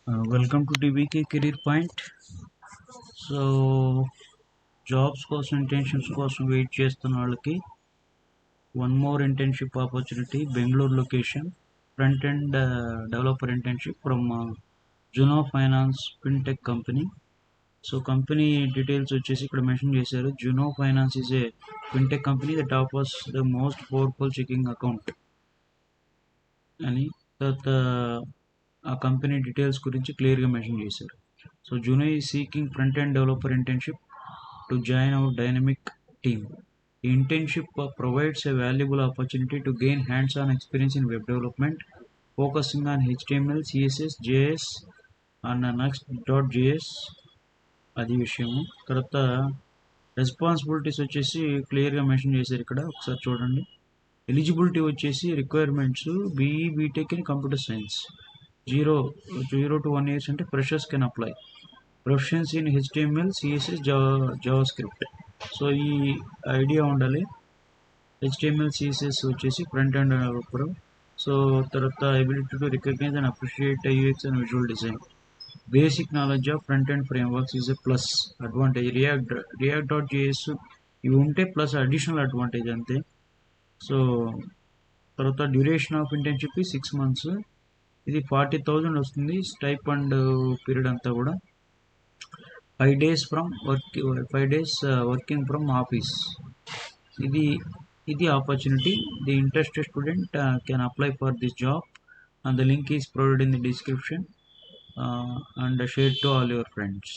Welcome to TBK Career Point. So, jobs కోసం internships కోసం wait చేస్తున్న వాళ్ళకి one more internship opportunity Bengaluru location front end developer internship from Juno finance fintech company. So company details వచ్చేసి ఇక్కడ mention చేశారు. Juno finance is a fintech company that offers the most powerful checking account అని తర్వాత ఆ company details గురించి క్లియర్గా mention చేశారు. సో Juno is seeking front-end developer internship to join our dynamic team. The internship provides a valuable opportunity to gain hands-on experience in web development, focusing on HTML, CSS, JS, and Next.js. అది విషయము. తర్వాత responsibilities వచ్చేసి క్లియర్గా mention చేశారు. ఇక్కడ ఒకసారి చూడండి. Eligibility వచ్చేసి requirements BE BTech in computer science, 0 to 1 years అంటే freshers can apply, proficiency in HTML, CSS, JavaScript. So ఈ ఐడియా ఉండాలి. హెచ్టిఎంఎల్, సిఎస్ఎస్ వచ్చేసి ఫ్రంట్ ఎండ్ డెవలపర్. సో తర్వాత ability to recognise and appreciate UX and visual design. Basic knowledge of front end frameworks is a plus advantage. రియాక్ట్.js ఇవి ఉంటే plus additional advantage అంతే. So తర్వాత duration of internship 6 months. ఇది 40,000 వస్తుంది. Stipend period అంతా కూడా 5 days వర్కింగ్ ఫ్రమ్ ఆఫీస్. ఇది opportunity. The interested student can apply for this job and the link is provided in the description and share to all your friends.